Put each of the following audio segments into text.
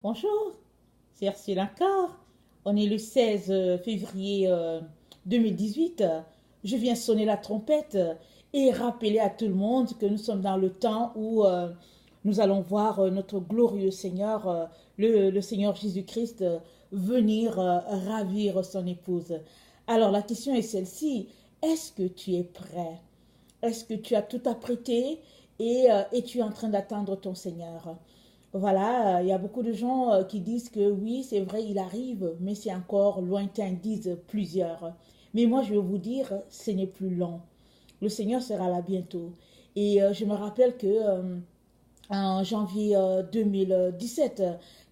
Bonjour, c'est Ursule encore. On est le 16 février 2018. Je viens sonner la trompette et rappeler à tout le monde que nous sommes dans le temps où nous allons voir notre glorieux Seigneur, le Seigneur Jésus-Christ, venir ravir son épouse. Alors la question est celle-ci, est-ce que tu es prêt? Est-ce que tu as tout apprêté et tu es en train d'attendre ton Seigneur? Voilà, il y a beaucoup de gens qui disent que oui, c'est vrai, il arrive, mais c'est encore lointain, disent plusieurs. Mais moi, je vais vous dire, ce n'est plus long. Le Seigneur sera là bientôt. Et je me rappelle que en janvier 2017,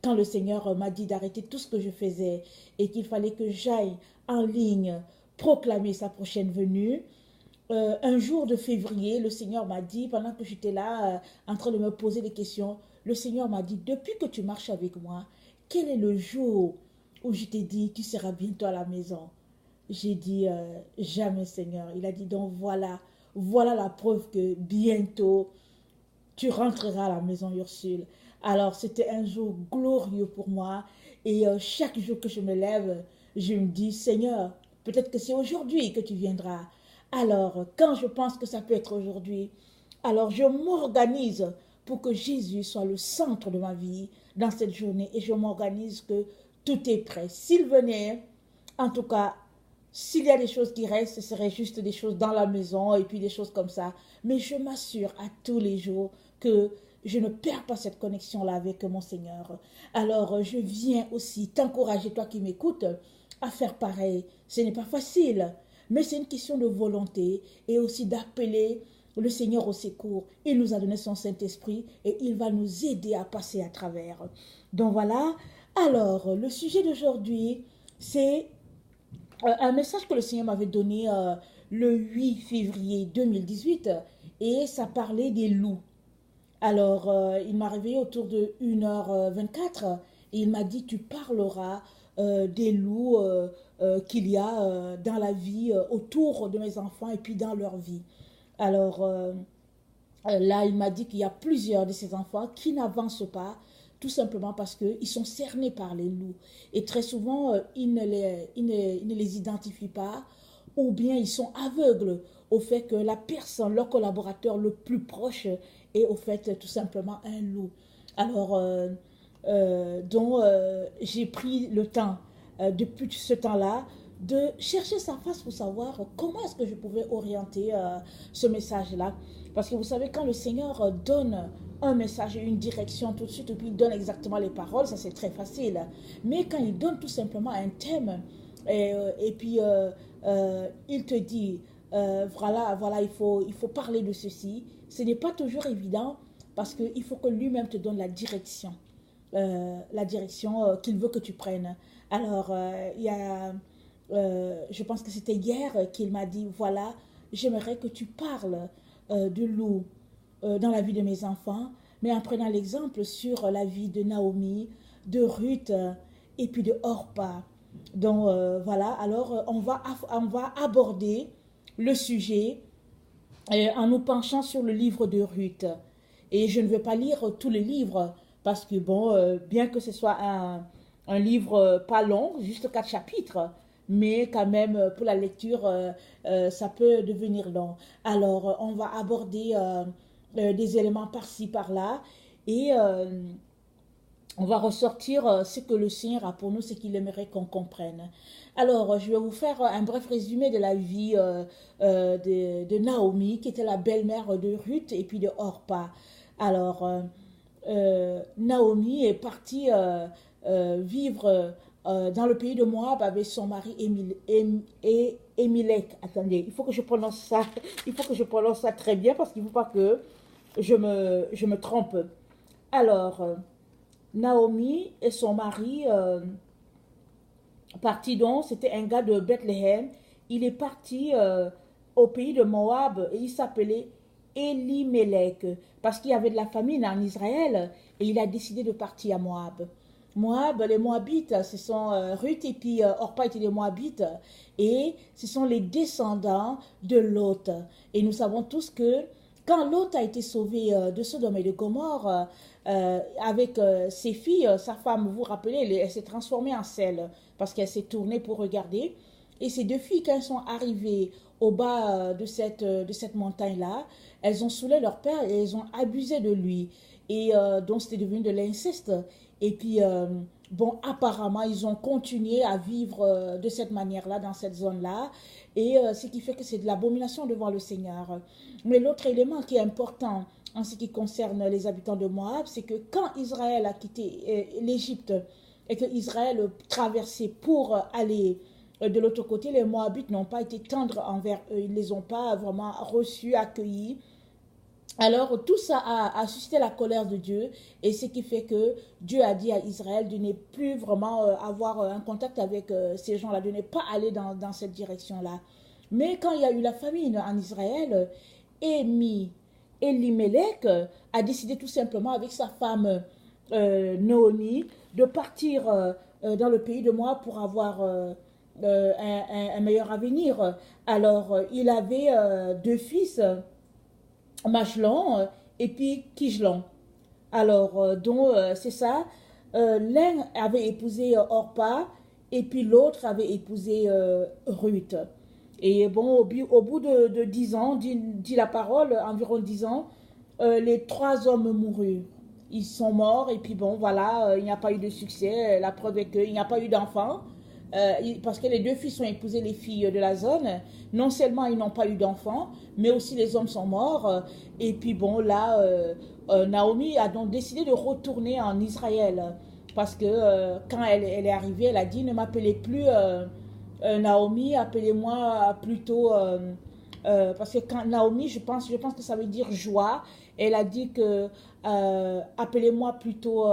quand le Seigneur m'a dit d'arrêter tout ce que je faisais et qu'il fallait que j'aille en ligne proclamer sa prochaine venue, un jour de février, le Seigneur m'a dit, pendant que j'étais là en train de me poser des questions, le Seigneur m'a dit, depuis que tu marches avec moi, quel est le jour où je t'ai dit, tu seras bientôt à la maison? J'ai dit, jamais Seigneur. Il a dit, donc voilà la preuve que bientôt tu rentreras à la maison Ursule. Alors c'était un jour glorieux pour moi et chaque jour que je me lève, je me dis, Seigneur, peut-être que c'est aujourd'hui que tu viendras. Alors quand je pense que ça peut être aujourd'hui, alors je m'organise pour que Jésus soit le centre de ma vie dans cette journée et je m'organise que tout est prêt. S'il venait, en tout cas, s'il y a des choses qui restent, ce serait juste des choses dans la maison et puis des choses comme ça. Mais je m'assure à tous les jours que je ne perds pas cette connexion-là avec mon Seigneur. Alors, je viens aussi t'encourager, toi qui m'écoutes, à faire pareil. Ce n'est pas facile, mais c'est une question de volonté et aussi d'appeler le Seigneur au secours. Il nous a donné son Saint-Esprit et il va nous aider à passer à travers. Donc voilà. Alors, le sujet d'aujourd'hui, c'est un message que le Seigneur m'avait donné le 8 février 2018 et ça parlait des loups. Alors, il m'a réveillé autour de 1h24 et il m'a dit, tu parleras des loups qu'il y a dans la vie autour de mes enfants et puis dans leur vie. Alors, là, il m'a dit qu'il y a plusieurs de ces enfants qui n'avancent pas, tout simplement parce qu'ils sont cernés par les loups. Et très souvent, ils ne les identifient pas, ou bien ils sont aveugles au fait que la personne, leur collaborateur le plus proche, est au fait tout simplement un loup. Alors, j'ai pris le temps, depuis ce temps-là, de chercher sa face pour savoir comment est-ce que je pouvais orienter ce message-là. Parce que vous savez, quand le Seigneur donne un message et une direction tout de suite, et puis il donne exactement les paroles, ça c'est très facile. Mais quand il donne tout simplement un thème, et puis il te dit, voilà, il faut parler de ceci, ce n'est pas toujours évident parce qu'il faut que lui-même te donne la direction qu'il veut que tu prennes. Alors, il y a je pense que c'était hier qu'il m'a dit, voilà, j'aimerais que tu parles de loup dans la vie de mes enfants, mais en prenant l'exemple sur la vie de Naomi, de Ruth et puis de Orpa. Donc voilà, alors on va aborder le sujet en nous penchant sur le livre de Ruth. Et je ne vais pas lire tous les livres parce que bon, bien que ce soit un livre pas long, juste 4 chapitres, mais quand même pour la lecture, ça peut devenir long. Alors, on va aborder des éléments par-ci, par-là, et on va ressortir ce que le Seigneur a pour nous, ce qu'il aimerait qu'on comprenne. Alors, je vais vous faire un bref résumé de la vie de Naomi, qui était la belle-mère de Ruth et puis de Orpa. Alors, Naomi est partie vivre dans le pays de Moab avec son mari Émilek. Attendez, il faut que je prononce ça, il faut que je prononce ça très bien parce qu'il ne faut pas que je me trompe. Alors, Naomi et son mari parti donc, c'était un gars de Bethléem. Il est parti au pays de Moab et il s'appelait Elimelech parce qu'il y avait de la famine en Israël et il a décidé de partir à Moab. Moab, les Moabites, ce sont Ruth et puis Orpa étaient des Moabites et ce sont les descendants de Lot. Et nous savons tous que quand Lot a été sauvé de Sodome et de Gomorrhe, avec ses filles, sa femme, vous vous rappelez, elle s'est transformée en sel parce qu'elle s'est tournée pour regarder. Et ces deux filles, quand elles sont arrivées au bas de cette montagne-là, elles ont saoulé leur père et elles ont abusé de lui. Et donc, c'était devenu de l'inceste. Et puis, bon, apparemment, ils ont continué à vivre de cette manière-là, dans cette zone-là. Et ce qui fait que c'est de l'abomination devant le Seigneur. Mais l'autre élément qui est important en ce qui concerne les habitants de Moab, c'est que quand Israël a quitté l'Égypte et que Israël traversait pour aller de l'autre côté, les Moabites n'ont pas été tendres envers eux, ils ne les ont pas vraiment reçus, accueillis. Alors tout ça a suscité la colère de Dieu et ce qui fait que Dieu a dit à Israël de ne plus vraiment avoir un contact avec ces gens-là, de ne pas aller dans cette direction-là. Mais quand il y a eu la famine en Israël, Elimelech a décidé tout simplement avec sa femme Naomi de partir dans le pays de Moab pour avoir un meilleur avenir. Alors il avait deux fils, Machlon et puis Kijlon. Alors, c'est ça. L'un avait épousé Orpa et puis l'autre avait épousé Ruth. Et bon, au bout de 10 ans, dit la parole, environ 10 ans, les trois hommes moururent. Ils sont morts et puis bon, voilà, il n'y a pas eu de succès. La preuve est qu'il n'y a pas eu d'enfants. Parce que les deux fils ont épousé les filles de la zone. Non seulement ils n'ont pas eu d'enfants, mais aussi les hommes sont morts. Et puis bon, là, Naomi a donc décidé de retourner en Israël. Parce que quand elle est arrivée, elle a dit, ne m'appelez plus Naomi, appelez-moi plutôt... parce que quand Naomi, je pense que ça veut dire joie. Elle a dit que appelez-moi plutôt...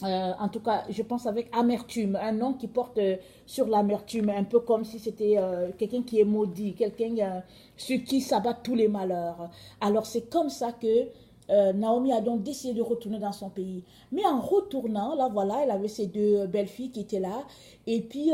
en tout cas, je pense avec amertume, un nom qui porte sur l'amertume, un peu comme si c'était quelqu'un qui est maudit, quelqu'un sur qui s'abattent tous les malheurs. Alors c'est comme ça que Naomi a donc décidé de retourner dans son pays. Mais en retournant, là voilà, elle avait ses deux belles-filles qui étaient là, et puis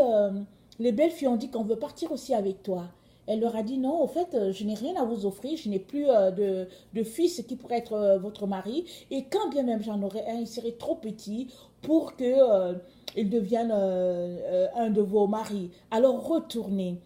les belles-filles ont dit qu'on veut partir aussi avec toi. Elle leur a dit non, au fait, je n'ai rien à vous offrir, je n'ai plus de fils qui pourrait être votre mari. Et quand bien même j'en aurais un, il serait trop petit pour qu'il devienne un de vos maris. Alors retournez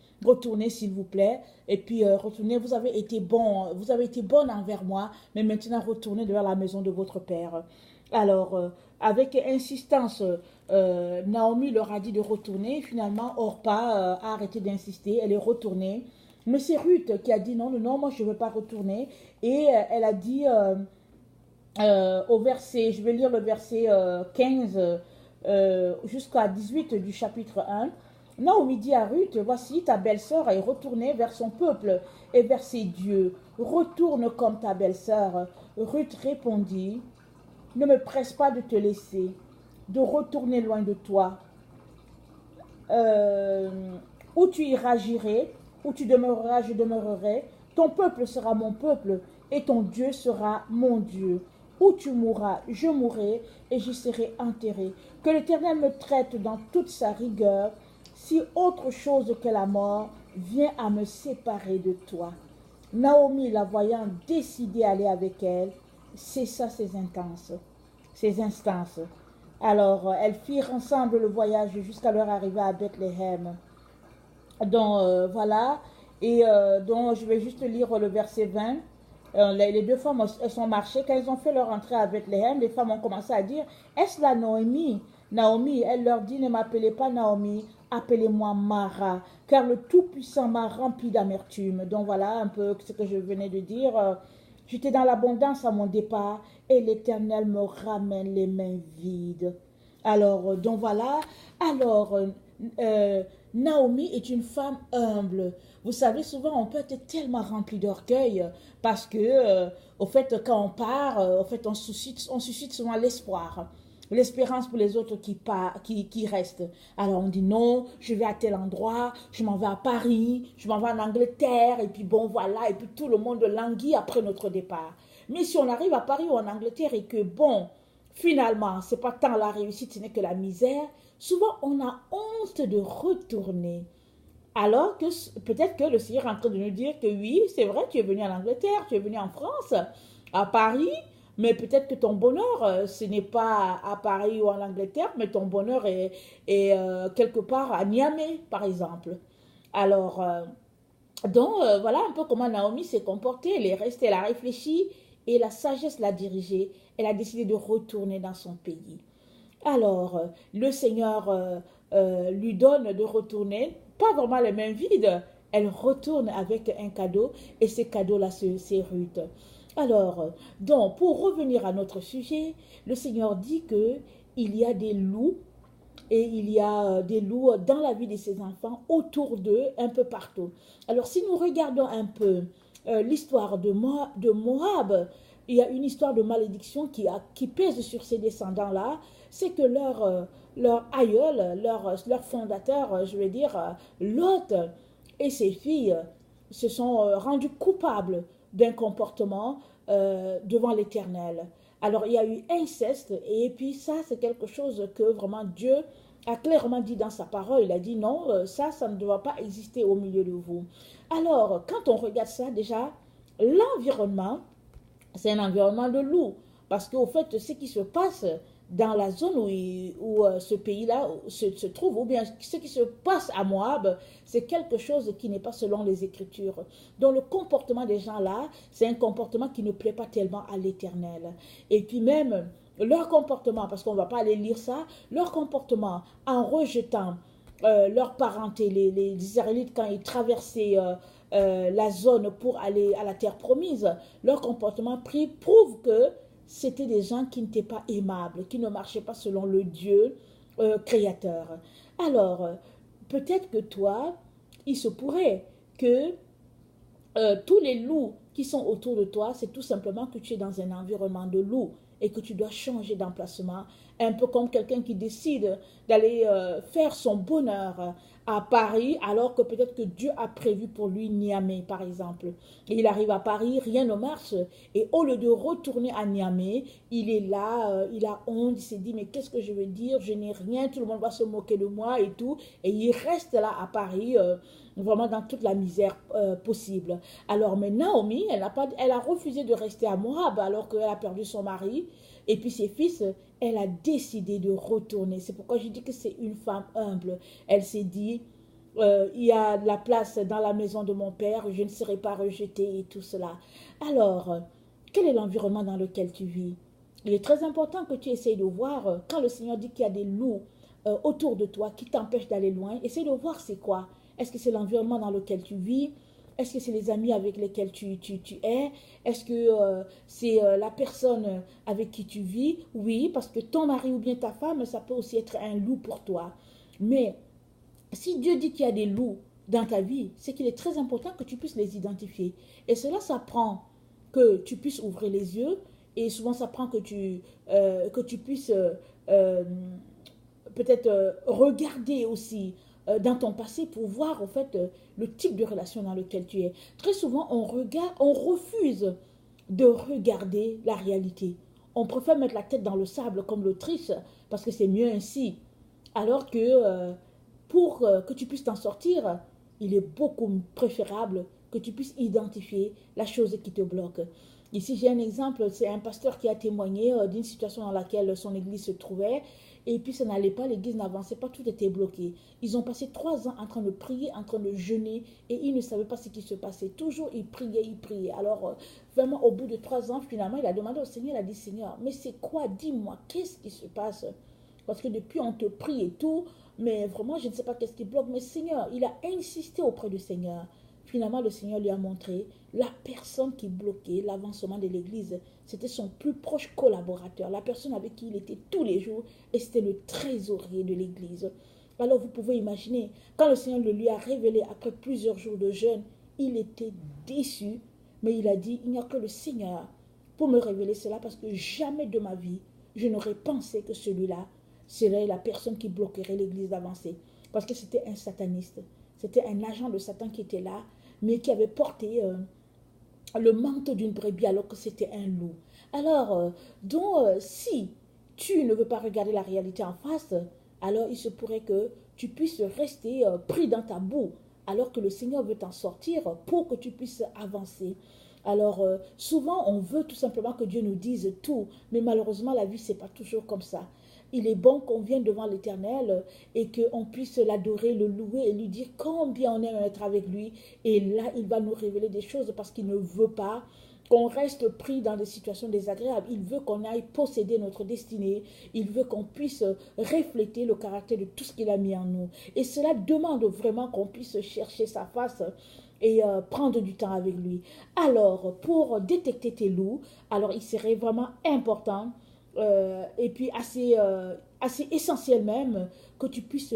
s'il vous plaît. Et puis retournez, vous avez été bonne envers moi, mais maintenant retournez vers la maison de votre père. Alors, avec insistance, Naomi leur a dit de retourner. Finalement, Orpa a arrêté d'insister. Elle est retournée. Mais c'est Ruth qui a dit non, non, non, moi je ne veux pas retourner. Et elle a dit au verset, je vais lire le verset 15 jusqu'à 18 du chapitre 1. Naomi dit à Ruth, voici ta belle-sœur est retournée vers son peuple et vers ses dieux. Retourne comme ta belle-sœur. Ruth répondit, ne me presse pas de te laisser, de retourner loin de toi. Où tu iras, j'irai, où tu demeureras, je demeurerai. Ton peuple sera mon peuple, et ton Dieu sera mon Dieu. Où tu mourras, je mourrai, et j'y serai enterré. Que l'Éternel me traite dans toute sa rigueur, si autre chose que la mort vient à me séparer de toi. Naomi, la voyant décider à aller avec elle, cessa ses instances. Alors, elles firent ensemble le voyage jusqu'à leur arrivée à Bethléem. Donc, voilà. Et donc, je vais juste lire le verset 20. Les deux femmes, elles sont marchées. Quand elles ont fait leur entrée à Bethléem, les femmes ont commencé à dire, est-ce la Naomi? Naomi, elle leur dit, ne m'appelez pas Naomi, appelez-moi Mara, car le Tout-Puissant m'a rempli d'amertume. Donc voilà un peu ce que je venais de dire. J'étais dans l'abondance à mon départ et l'Éternel me ramène les mains vides. Alors, donc voilà. Alors, Naomi est une femme humble. Vous savez, souvent, on peut être tellement rempli d'orgueil parce que, au fait, quand on part, au fait, on suscite souvent l'espoir. L'espérance pour les autres qui restent. Alors on dit non, je vais à tel endroit, je m'en vais à Paris, je m'en vais en Angleterre, et puis bon voilà, et puis tout le monde languit après notre départ. Mais si on arrive à Paris ou en Angleterre et que bon, finalement, c'est pas tant la réussite, ce n'est que la misère, souvent on a honte de retourner. Alors que peut-être que le Seigneur est en train de nous dire que oui, c'est vrai, tu es venu en Angleterre, tu es venu en France, à Paris, mais peut-être que ton bonheur, ce n'est pas à Paris ou en Angleterre, mais ton bonheur est quelque part à Niamey, par exemple. Alors, voilà un peu comment Naomi s'est comportée. Elle est restée, elle a réfléchi et la sagesse l'a dirigée. Elle a décidé de retourner dans son pays. Alors, le Seigneur lui donne de retourner, pas vraiment les mains vides. Elle retourne avec un cadeau et ce cadeau-là, c'est Ruth. Alors, donc, pour revenir à notre sujet, le Seigneur dit que il y a des loups et il y a des loups dans la vie de ses enfants, autour d'eux, un peu partout. Alors, si nous regardons un peu l'histoire de Moab, il y a une histoire de malédiction qui pèse sur ces descendants-là. C'est que leur aïeul, leur fondateur, je veux dire, Lot et ses filles se sont rendus coupables d'un comportement devant l'Éternel. Alors, il y a eu inceste, et puis ça, c'est quelque chose que vraiment Dieu a clairement dit dans sa parole. Il a dit non, ça ne doit pas exister au milieu de vous. Alors, quand on regarde ça, déjà, l'environnement, c'est un environnement de loup. Parce qu'au fait, ce qui se passe dans la zone où ce pays-là se trouve, ou bien ce qui se passe à Moab, c'est quelque chose qui n'est pas selon les Écritures. Donc le comportement des gens là, c'est un comportement qui ne plaît pas tellement à l'Éternel. Et puis même leur comportement, parce qu'on ne va pas aller lire ça, leur comportement en rejetant leur parenté, les Israélites quand ils traversaient la zone pour aller à la terre promise, leur comportement prouve que c'était des gens qui n'étaient pas aimables, qui ne marchaient pas selon le Dieu créateur. Alors, peut-être que toi, il se pourrait que tous les loups qui sont autour de toi, c'est tout simplement que tu es dans un environnement de loups et que tu dois changer d'emplacement, un peu comme quelqu'un qui décide d'aller faire son bonheur à Paris, alors que peut-être que Dieu a prévu pour lui Niamey, par exemple. Et il arrive à Paris, rien ne marche, et au lieu de retourner à Niamey, il est là, il a honte, il s'est dit, mais qu'est-ce que je vais dire, je n'ai rien, tout le monde va se moquer de moi et tout, et il reste là à Paris, vraiment dans toute la misère possible. Alors mais Naomi, elle a refusé de rester à Moab alors qu'elle a perdu son mari et puis ses fils. Elle a décidé de retourner. C'est pourquoi je dis que c'est une femme humble. Elle s'est dit, il y a de la place dans la maison de mon père, je ne serai pas rejetée et tout cela. Alors, quel est l'environnement dans lequel tu vis? Il est très important que tu essayes de voir, quand le Seigneur dit qu'il y a des loups autour de toi qui t'empêchent d'aller loin, essaye de voir c'est quoi. Est-ce que c'est l'environnement dans lequel tu vis? Est-ce que c'est les amis avec lesquels tu es? Est-ce que c'est la personne avec qui tu vis? Oui, parce que ton mari ou bien ta femme, ça peut aussi être un loup pour toi. Mais si Dieu dit qu'il y a des loups dans ta vie, c'est qu'il est très important que tu puisses les identifier. Et cela, ça prend que tu puisses ouvrir les yeux. Et souvent, ça prend que tu puisses peut-être regarder aussi dans ton passé pour voir en fait le type de relation dans lequel tu es. Très souvent, on refuse de regarder la réalité. On préfère mettre la tête dans le sable comme l'Autriche parce que c'est mieux ainsi. Alors que pour que tu puisses t'en sortir, il est beaucoup préférable que tu puisses identifier la chose qui te bloque. Ici, j'ai un exemple, c'est un pasteur qui a témoigné d'une situation dans laquelle son église se trouvait. Et puis ça n'allait pas, l'église n'avançait pas, tout était bloqué. Ils ont passé 3 ans en train de prier, en train de jeûner, et ils ne savaient pas ce qui se passait. Toujours ils priaient, ils priaient. Alors vraiment au bout de 3 ans, finalement, il a demandé au Seigneur, il a dit, Seigneur, mais c'est quoi? Dis-moi, qu'est-ce qui se passe? Parce que depuis on te prie et tout, mais vraiment je ne sais pas qu'est-ce qui bloque. Mais Seigneur, il a insisté auprès du Seigneur. Finalement, le Seigneur lui a montré la personne qui bloquait l'avancement de l'Église. C'était son plus proche collaborateur, la personne avec qui il était tous les jours, et c'était le trésorier de l'Église. Alors vous pouvez imaginer, quand le Seigneur le lui a révélé après plusieurs jours de jeûne, il était déçu, mais il a dit, il n'y a que le Seigneur pour me révéler cela, parce que jamais de ma vie, je n'aurais pensé que celui-là serait la personne qui bloquerait l'Église d'avancer. Parce que c'était un sataniste. C'était un agent de Satan qui était là, mais qui avait porté le manteau d'une brebis alors que c'était un loup. Alors, si tu ne veux pas regarder la réalité en face, alors il se pourrait que tu puisses rester pris dans ta boue alors que le Seigneur veut t'en sortir pour que tu puisses avancer. Alors, souvent, on veut tout simplement que Dieu nous dise tout, mais malheureusement, la vie, c'est pas toujours comme ça. Il est bon qu'on vienne devant l'Éternel et qu'on puisse l'adorer, le louer et lui dire combien on aime être avec lui. Et là, il va nous révéler des choses parce qu'il ne veut pas qu'on reste pris dans des situations désagréables. Il veut qu'on aille posséder notre destinée. Il veut qu'on puisse refléter le caractère de tout ce qu'il a mis en nous. Et cela demande vraiment qu'on puisse chercher sa face et prendre du temps avec lui. Alors, pour détecter tes loups, alors il serait vraiment important et puis assez essentiel même que tu puisses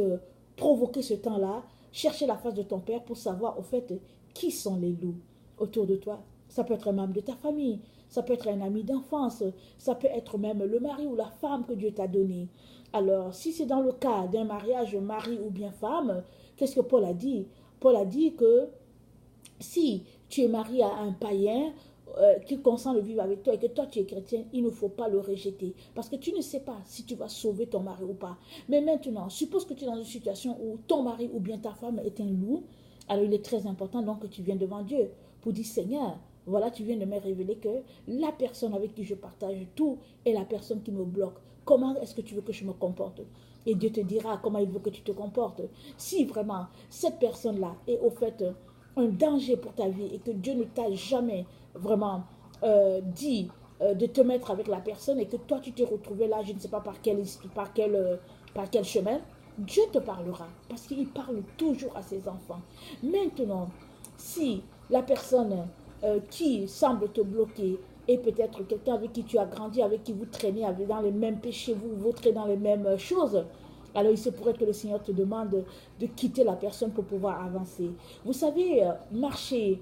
provoquer ce temps-là, chercher la face de ton Père pour savoir au fait qui sont les loups autour de toi. Ça peut être un membre de ta famille, ça peut être un ami d'enfance, ça peut être même le mari ou la femme que Dieu t'a donné. Alors, si c'est dans le cas d'un mariage, mari ou bien femme, qu'est-ce que Paul a dit? Paul a dit que si tu es marié à un païen qui consent de vivre avec toi et que toi tu es chrétien, il ne faut pas le rejeter. Parce que tu ne sais pas si tu vas sauver ton mari ou pas. Mais maintenant, suppose que tu es dans une situation où ton mari ou bien ta femme est un loup. Alors il est très important donc que tu viennes devant Dieu pour dire Seigneur, voilà, tu viens de me révéler que la personne avec qui je partage tout est la personne qui me bloque. Comment est-ce que tu veux que je me comporte? Et Dieu te dira comment il veut que tu te comportes. Si vraiment cette personne-là est au fait un danger pour ta vie et que Dieu ne t'a jamais vraiment dit de te mettre avec la personne et que toi tu t'es retrouvé là, je ne sais pas par quel chemin, Dieu te parlera parce qu'il parle toujours à ses enfants. Maintenant, si la personne qui semble te bloquer est peut-être quelqu'un avec qui tu as grandi, avec qui vous traînez dans les mêmes péchés, vous traînez dans les mêmes choses, alors il se pourrait que le Seigneur te demande de quitter la personne pour pouvoir avancer. Vous savez, marcher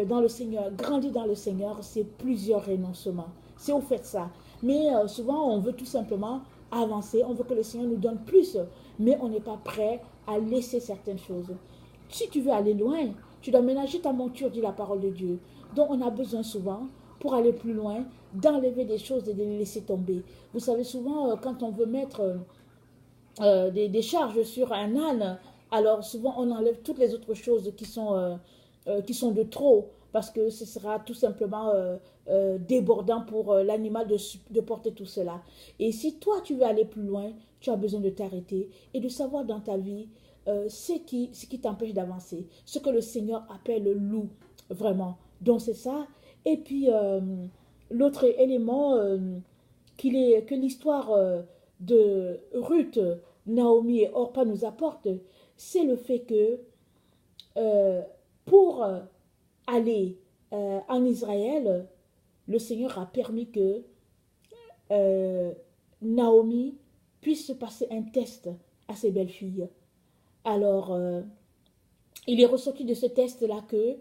dans le Seigneur, grandir dans le Seigneur, c'est plusieurs renoncements. C'est au fait ça. Mais souvent, on veut tout simplement avancer, on veut que le Seigneur nous donne plus, mais on n'est pas prêt à laisser certaines choses. Si tu veux aller loin, tu dois ménager ta monture, dit la parole de Dieu. Donc on a besoin souvent, pour aller plus loin, d'enlever des choses et de les laisser tomber. Vous savez, souvent, quand on veut mettre des charges sur un âne, alors souvent on enlève toutes les autres choses qui sont de trop, parce que ce sera tout simplement débordant pour l'animal de porter tout cela. Et si toi tu veux aller plus loin, tu as besoin de t'arrêter et de savoir dans ta vie ce qui t'empêche d'avancer, ce que le Seigneur appelle le loup, vraiment. Donc c'est ça. Et puis l'autre élément que l'histoire de Ruth, Naomi et Orpa nous apporte, c'est le fait que pour aller en Israël, le Seigneur a permis que Naomi puisse passer un test à ses belles-filles. Alors, il est ressorti de ce test-là que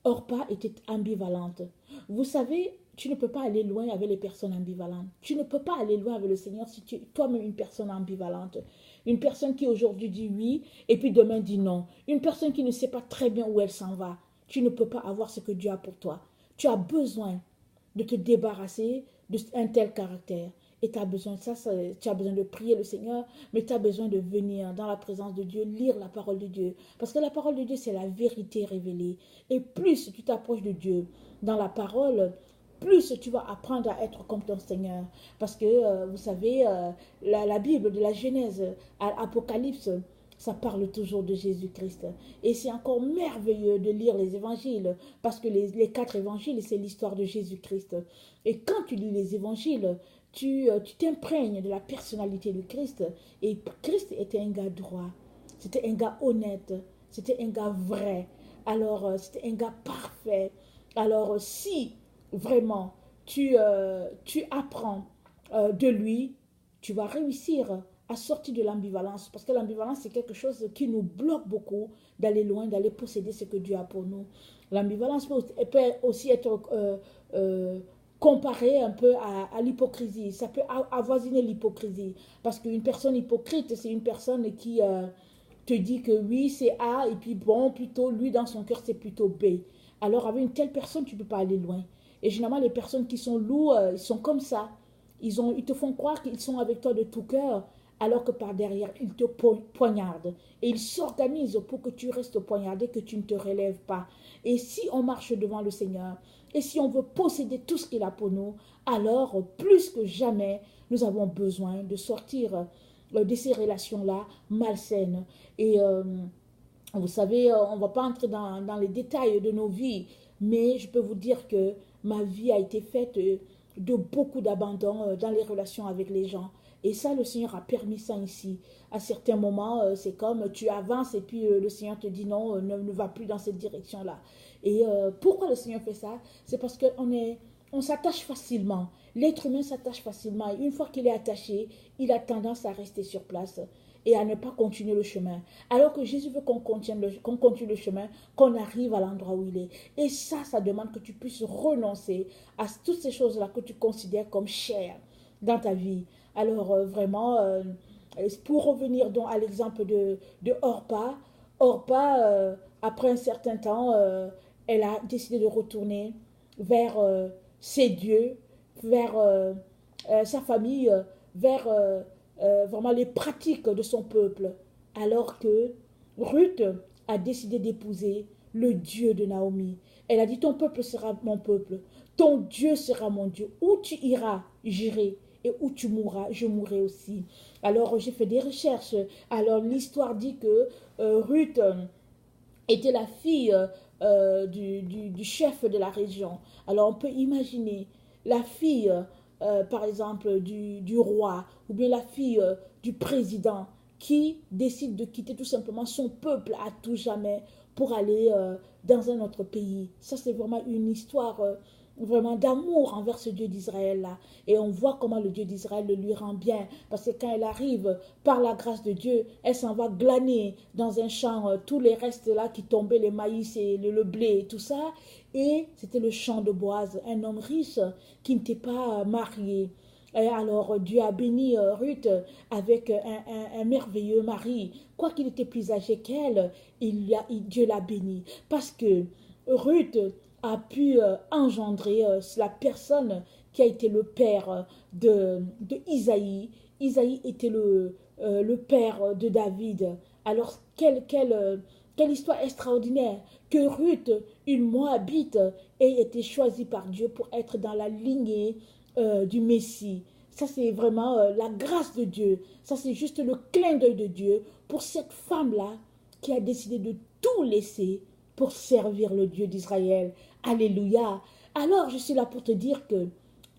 Orpa était ambivalente. Vous savez, tu ne peux pas aller loin avec les personnes ambivalentes. Tu ne peux pas aller loin avec le Seigneur si tu es toi-même une personne ambivalente. Une personne qui aujourd'hui dit oui et puis demain dit non. Une personne qui ne sait pas très bien où elle s'en va. Tu ne peux pas avoir ce que Dieu a pour toi. Tu as besoin de te débarrasser d'un tel caractère. Et tu as besoin de ça, tu as besoin de prier le Seigneur, mais tu as besoin de venir dans la présence de Dieu, lire la parole de Dieu. Parce que la parole de Dieu, c'est la vérité révélée. Et plus tu t'approches de Dieu dans la parole, plus tu vas apprendre à être comme ton Seigneur. Parce que, vous savez, la Bible de la Genèse à l'Apocalypse, ça parle toujours de Jésus-Christ. Et c'est encore merveilleux de lire les évangiles, parce que les 4 évangiles, c'est l'histoire de Jésus-Christ. Et quand tu lis les évangiles, tu t'imprègnes de la personnalité de Christ. Et Christ était un gars droit, c'était un gars honnête, c'était un gars vrai. Alors, c'était un gars parfait. Alors, si vraiment tu apprends de lui, tu vas réussir à sortir de l'ambivalence. Parce que l'ambivalence, c'est quelque chose qui nous bloque beaucoup d'aller loin, d'aller posséder ce que Dieu a pour nous. L'ambivalence peut aussi être comparée un peu à l'hypocrisie. Ça peut avoisiner l'hypocrisie. Parce qu'une personne hypocrite, c'est une personne qui te dit que oui, c'est A, et puis bon, plutôt, lui, dans son cœur, c'est plutôt B. Alors, avec une telle personne, tu ne peux pas aller loin. Et généralement, les personnes qui sont lourdes, ils sont comme ça. Ils te font croire qu'ils sont avec toi de tout cœur, alors que par derrière, il te poignarde. Et il s'organise pour que tu restes poignardé, que tu ne te relèves pas. Et si on marche devant le Seigneur, et si on veut posséder tout ce qu'il a pour nous, alors plus que jamais, nous avons besoin de sortir de ces relations-là malsaines. Et vous savez, on ne va pas entrer dans les détails de nos vies, mais je peux vous dire que ma vie a été faite de beaucoup d'abandon dans les relations avec les gens. Et ça, le Seigneur a permis ça ici. À certains moments, c'est comme tu avances et puis le Seigneur te dit non, ne va plus dans cette direction-là. Et pourquoi le Seigneur fait ça? C'est parce on s'attache facilement. L'être humain s'attache facilement. Et une fois qu'il est attaché, il a tendance à rester sur place et à ne pas continuer le chemin. Alors que Jésus veut qu'on continue le chemin, qu'on arrive à l'endroit où il est. Et ça demande que tu puisses renoncer à toutes ces choses-là que tu considères comme chères dans ta vie. Alors vraiment, pour revenir donc à l'exemple de Orpa, après un certain temps, elle a décidé de retourner vers ses dieux, vers sa famille, vers vraiment les pratiques de son peuple. Alors que Ruth a décidé d'épouser le Dieu de Naomi. Elle a dit, ton peuple sera mon peuple, ton Dieu sera mon Dieu. Où tu iras, j'irai. Et où tu mourras, je mourrai aussi. Alors j'ai fait des recherches. Alors l'histoire dit que Ruth était la fille du chef de la région. Alors on peut imaginer la fille, par exemple, du roi, ou bien la fille du président, qui décide de quitter tout simplement son peuple à tout jamais pour aller dans un autre pays. Ça, c'est vraiment une histoire vraiment d'amour envers ce Dieu d'Israël-là. Et on voit comment le Dieu d'Israël le lui rend bien. Parce que quand elle arrive, par la grâce de Dieu, elle s'en va glaner dans un champ tous les restes là qui tombaient, les maïs et le blé et tout ça. Et c'était le champ de Boaz, un homme riche qui n'était pas marié. Et alors Dieu a béni Ruth avec un merveilleux mari. Quoiqu'il était plus âgé qu'elle, Dieu l'a béni. Parce que Ruth a pu engendrer la personne qui a été le père de Isaïe. Isaïe était le père de David. Alors, quelle histoire extraordinaire que Ruth, une Moabite, ait été choisie par Dieu pour être dans la lignée du Messie. Ça, c'est vraiment la grâce de Dieu. Ça, c'est juste le clin d'œil de Dieu pour cette femme-là qui a décidé de tout laisser pour servir le Dieu d'Israël. Alléluia. Alors, je suis là pour te dire que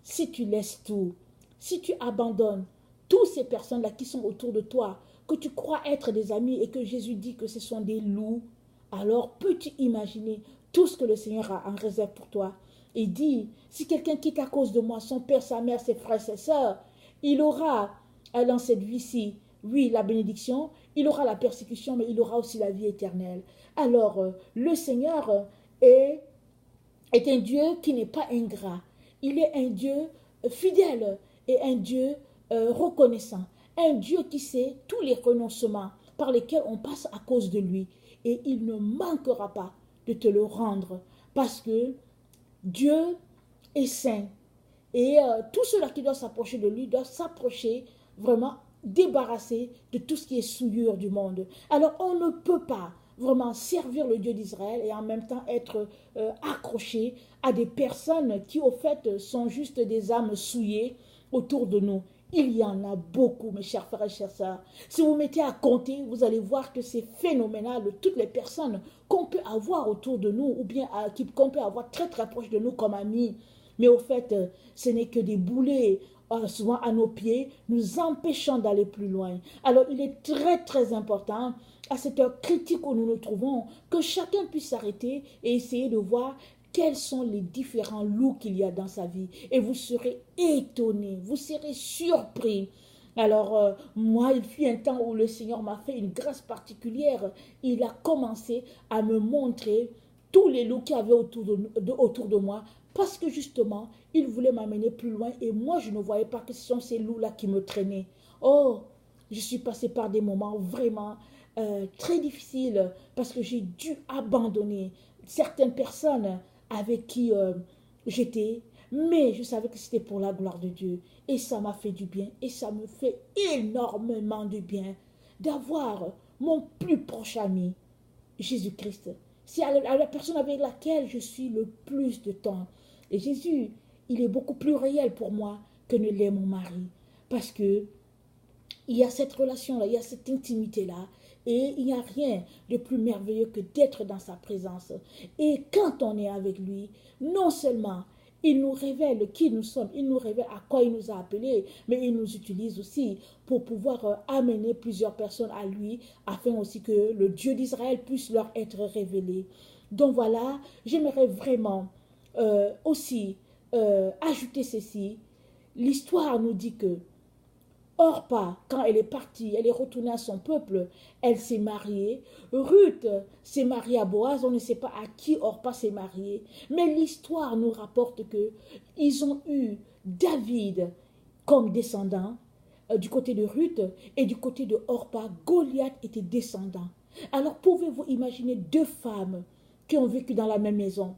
si tu laisses tout, si tu abandonnes toutes ces personnes-là qui sont autour de toi, que tu crois être des amis et que Jésus dit que ce sont des loups, alors peux-tu imaginer tout ce que le Seigneur a en réserve pour toi? Il dit, si quelqu'un quitte à cause de moi son père, sa mère, ses frères, ses sœurs, il aura dans cette vie-ci, oui, la bénédiction, il aura la persécution, mais il aura aussi la vie éternelle. Alors, le Seigneur est un Dieu qui n'est pas ingrat. Il est un Dieu fidèle et un Dieu reconnaissant. Un Dieu qui sait tous les renoncements par lesquels on passe à cause de lui. Et il ne manquera pas de te le rendre parce que Dieu est saint. Et tous ceux-là qui doivent s'approcher de lui doivent s'approcher vraiment débarrassés de tout ce qui est souillure du monde. Alors on ne peut pas vraiment servir le Dieu d'Israël et en même temps être accroché à des personnes qui au fait sont juste des âmes souillées autour de nous. Il y en a beaucoup, mes chers frères et chères sœurs. Si vous mettez à compter, vous allez voir que c'est phénoménal. Toutes les personnes qu'on peut avoir autour de nous ou bien qu'on peut avoir très très proche de nous comme amis. Mais au fait, ce n'est que des boulets souvent à nos pieds, nous empêchant d'aller plus loin. Alors il est très très important à cette heure critique où nous nous trouvons, que chacun puisse s'arrêter et essayer de voir quels sont les différents loups qu'il y a dans sa vie. Et vous serez étonnés, vous serez surpris. Alors, moi, il fut un temps où le Seigneur m'a fait une grâce particulière. Il a commencé à me montrer tous les loups qu'il y avait autour de moi, parce que justement, il voulait m'amener plus loin et moi, je ne voyais pas que ce sont ces loups-là qui me traînaient. Oh, je suis passée par des moments vraiment très difficiles parce que j'ai dû abandonner certaines personnes avec qui j'étais, Mais je savais que c'était pour la gloire de Dieu. Et ça m'a fait du bien. Et ça me fait énormément de bien d'avoir mon plus proche ami, Jésus-Christ. C'est la personne avec laquelle je suis le plus de temps. Et Jésus, il est beaucoup plus réel pour moi que ne l'est mon mari. Parce que il y a cette relation-là, il y a cette intimité-là. Et il n'y a rien de plus merveilleux que d'être dans sa présence. Et quand on est avec lui, non seulement il nous révèle qui nous sommes, il nous révèle à quoi il nous a appelés, mais il nous utilise aussi pour pouvoir amener plusieurs personnes à lui, afin aussi que le Dieu d'Israël puisse leur être révélé. Donc voilà, j'aimerais vraiment aussi ajouter ceci. L'histoire nous dit que Orpa, quand elle est partie, elle est retournée à son peuple, elle s'est mariée. Ruth s'est mariée à Boaz, on ne sait pas à qui Orpa s'est mariée. Mais l'histoire nous rapporte que ils ont eu David comme descendant du côté de Ruth et du côté de Orpa, Goliath était descendant. Alors pouvez-vous imaginer deux femmes qui ont vécu dans la même maison?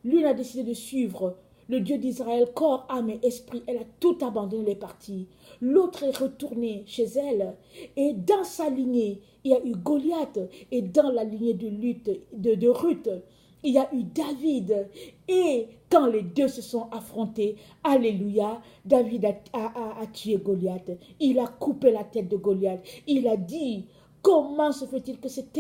L'une a décidé de suivre le Dieu d'Israël, corps, âme et esprit. Elle a tout abandonné, les parties. L'autre est retournée chez elle. Et dans sa lignée, il y a eu Goliath. Et dans la lignée de Ruth, il y a eu David. Et quand les deux se sont affrontés, alléluia, David a tué Goliath. Il a coupé la tête de Goliath. Il a dit, comment se fait-il que cet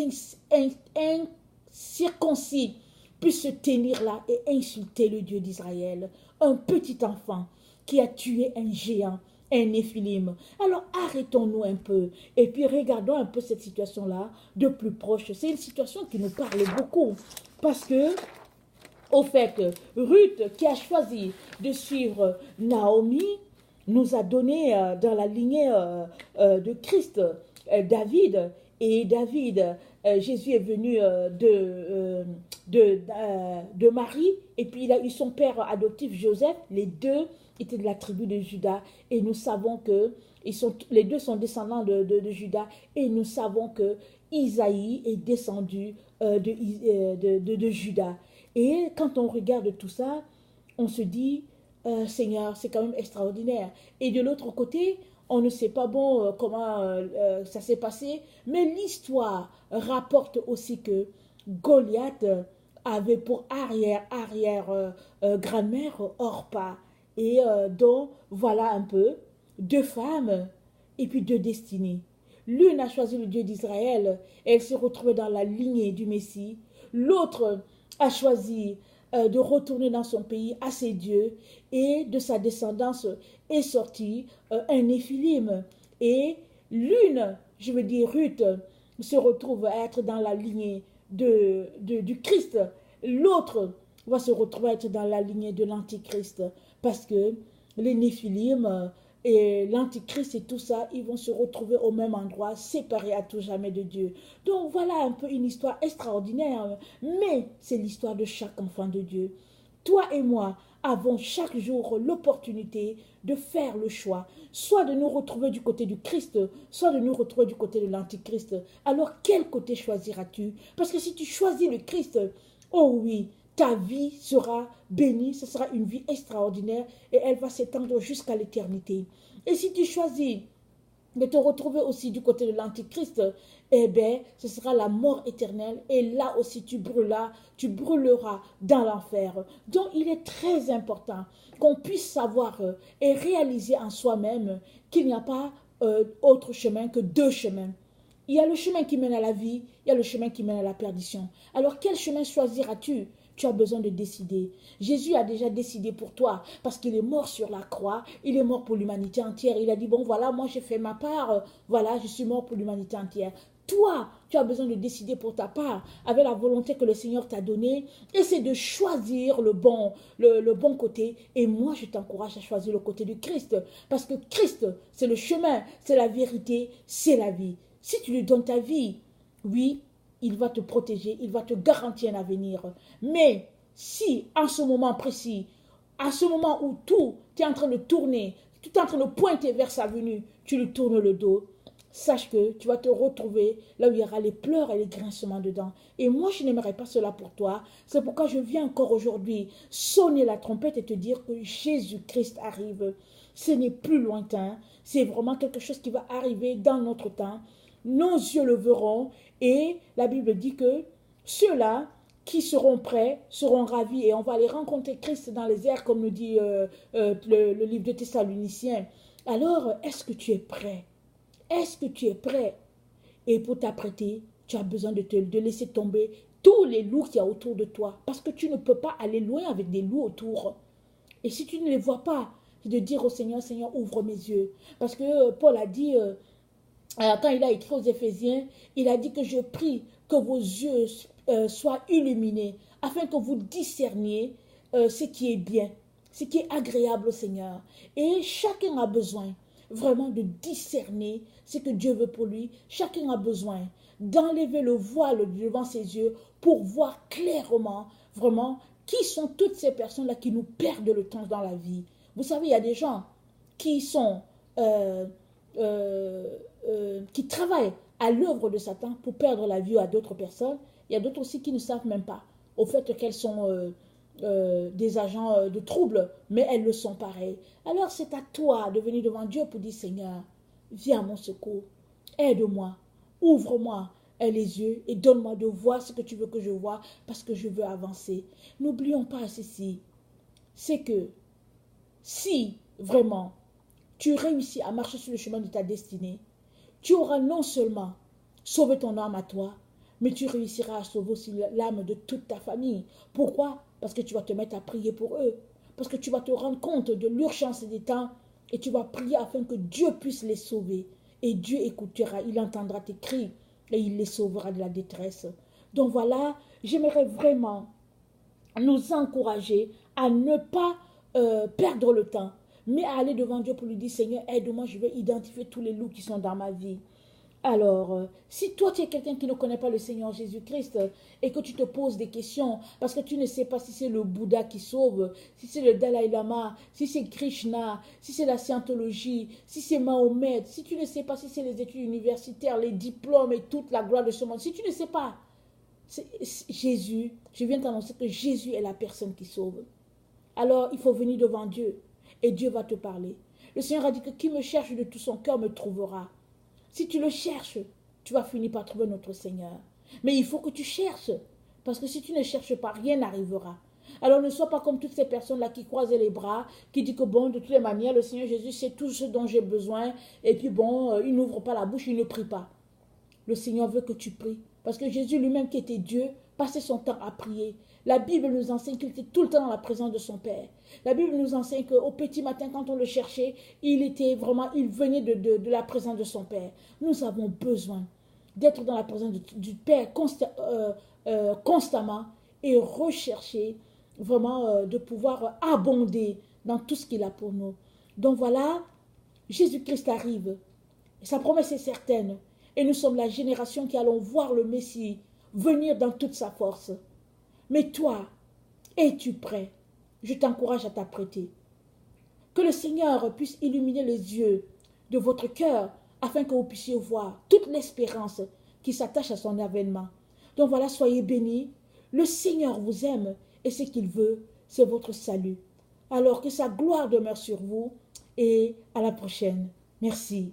incirconcis puisse se tenir là et insulter le Dieu d'Israël, un petit enfant qui a tué un géant, un Néphilim. Alors arrêtons-nous un peu et puis regardons un peu cette situation-là de plus proche. C'est une situation qui nous parle beaucoup parce que, au fait, Ruth qui a choisi de suivre Naomi nous a donné dans la lignée de Christ David. Et David, Jésus est venu de Marie, et puis il a eu son père adoptif Joseph. Les deux étaient de la tribu de Juda, et nous savons que les deux sont descendants de Juda, et nous savons que Isaïe est descendu de Juda. Et quand on regarde tout ça, on se dit, Seigneur, c'est quand même extraordinaire. Et de l'autre côté, on ne sait pas comment ça s'est passé, mais l'histoire rapporte aussi que Goliath avait pour arrière-grand-mère Orpa. Et donc, voilà un peu, deux femmes et puis deux destinées. L'une a choisi le Dieu d'Israël, elle s'est retrouvée dans la lignée du Messie. L'autre a choisi de retourner dans son pays à ses dieux, et de sa descendance est sorti un Néphilim. Et l'une, je veux dire Ruth, se retrouve à être dans la lignée du Christ. L'autre va se retrouver à être dans la lignée de l'Antichrist, parce que les Néphilim et l'Antichrist et tout ça, ils vont se retrouver au même endroit, séparés à tout jamais de Dieu. Donc voilà un peu une histoire extraordinaire, mais c'est l'histoire de chaque enfant de Dieu. Toi et moi avons chaque jour l'opportunité de faire le choix, soit de nous retrouver du côté du Christ, soit de nous retrouver du côté de l'Antichrist. Alors quel côté choisiras-tu? Parce que si tu choisis le Christ, oh oui, ta vie sera bénie, ce sera une vie extraordinaire et elle va s'étendre jusqu'à l'éternité. Et si tu choisis de te retrouver aussi du côté de l'Antichrist, eh bien, ce sera la mort éternelle et là aussi tu brûleras dans l'enfer. Donc, il est très important qu'on puisse savoir et réaliser en soi-même qu'il n'y a pas autre chemin que deux chemins. Il y a le chemin qui mène à la vie, il y a le chemin qui mène à la perdition. Alors, quel chemin choisiras-tu? Tu as besoin de décider. Jésus a déjà décidé pour toi parce qu'il est mort sur la croix. Il est mort pour l'humanité entière. Il a dit, bon voilà, moi j'ai fait ma part. Voilà, je suis mort pour l'humanité entière. Toi, tu as besoin de décider pour ta part avec la volonté que le Seigneur t'a donnée. Et c'est de choisir le bon côté. Et moi, je t'encourage à choisir le côté du Christ. Parce que Christ, c'est le chemin, c'est la vérité, c'est la vie. Si tu lui donnes ta vie, oui, il va te protéger, il va te garantir un avenir. Mais si, en ce moment précis, à ce moment où tout est en train de tourner, tout est en train de pointer vers sa venue, tu lui tournes le dos, sache que tu vas te retrouver là où il y aura les pleurs et les grincements dedans. Et moi, je n'aimerais pas cela pour toi. C'est pourquoi je viens encore aujourd'hui sonner la trompette et te dire que Jésus-Christ arrive. Ce n'est plus lointain. C'est vraiment quelque chose qui va arriver dans notre temps. Nos yeux le verront. Et la Bible dit que ceux-là qui seront prêts seront ravis. Et on va aller rencontrer Christ dans les airs, comme nous dit le livre de Thessaloniciens. Alors, est-ce que tu es prêt? Est-ce que tu es prêt? Et pour t'apprêter, tu as besoin de laisser tomber tous les loups qu'il y a autour de toi. Parce que tu ne peux pas aller loin avec des loups autour. Et si tu ne les vois pas, c'est de dire au Seigneur, Seigneur, ouvre mes yeux. Parce que Paul a dit, quand il a écrit aux Éphésiens, il a dit que je prie que vos yeux soient illuminés, afin que vous discerniez ce qui est bien, ce qui est agréable au Seigneur. Et chacun a besoin vraiment de discerner ce que Dieu veut pour lui. Chacun a besoin d'enlever le voile devant ses yeux pour voir clairement, vraiment, qui sont toutes ces personnes-là qui nous perdent le temps dans la vie. Vous savez, il y a des gens qui sont, qui travaillent à l'œuvre de Satan pour perdre la vie à d'autres personnes. Il y a d'autres aussi qui ne savent même pas au fait qu'elles sont des agents de trouble, mais elles le sont pareil. Alors c'est à toi de venir devant Dieu pour dire, Seigneur, viens à mon secours, aide-moi, ouvre-moi les yeux et donne-moi de voir ce que tu veux que je vois parce que je veux avancer. N'oublions pas ceci, c'est que si vraiment tu réussis à marcher sur le chemin de ta destinée, tu auras non seulement sauvé ton âme à toi, mais tu réussiras à sauver aussi l'âme de toute ta famille. Pourquoi? Parce que tu vas te mettre à prier pour eux. Parce que tu vas te rendre compte de l'urgence des temps et tu vas prier afin que Dieu puisse les sauver. Et Dieu écoutera, il entendra tes cris et il les sauvera de la détresse. Donc voilà, j'aimerais vraiment nous encourager à ne pas perdre le temps, mais à aller devant Dieu pour lui dire, Seigneur, aide-moi, je vais identifier tous les loups qui sont dans ma vie. Alors, si toi tu es quelqu'un qui ne connaît pas le Seigneur Jésus-Christ et que tu te poses des questions parce que tu ne sais pas si c'est le Bouddha qui sauve, si c'est le Dalai Lama, si c'est Krishna, si c'est la scientologie, si c'est Mahomet, si tu ne sais pas si c'est les études universitaires, les diplômes et toute la gloire de ce monde, si tu ne sais pas, Jésus, je viens t'annoncer que Jésus est la personne qui sauve. Alors, il faut venir devant Dieu et Dieu va te parler. Le Seigneur a dit que qui me cherche de tout son cœur me trouvera. Si tu le cherches, tu vas finir par trouver notre Seigneur. Mais il faut que tu cherches. Parce que si tu ne cherches pas, rien n'arrivera. Alors ne sois pas comme toutes ces personnes-là qui croisent les bras, qui disent que bon, de toutes les manières, le Seigneur Jésus sait tout ce dont j'ai besoin. Et puis bon, il n'ouvre pas la bouche, il ne prie pas. Le Seigneur veut que tu pries. Parce que Jésus lui-même qui était Dieu, passait son temps à prier. La Bible nous enseigne qu'il était tout le temps dans la présence de son Père. La Bible nous enseigne qu'au petit matin, quand on le cherchait, il venait de la présence de son Père. Nous avons besoin d'être dans la présence du Père constamment et rechercher vraiment de pouvoir abonder dans tout ce qu'il a pour nous. Donc voilà, Jésus-Christ arrive. Sa promesse est certaine. Et nous sommes la génération qui allons voir le Messie venir dans toute sa force. Mais toi, es-tu prêt? Je t'encourage à t'apprêter. Que le Seigneur puisse illuminer les yeux de votre cœur afin que vous puissiez voir toute l'espérance qui s'attache à son avènement. Donc voilà, soyez bénis. Le Seigneur vous aime et ce qu'il veut, c'est votre salut. Alors que sa gloire demeure sur vous et à la prochaine. Merci.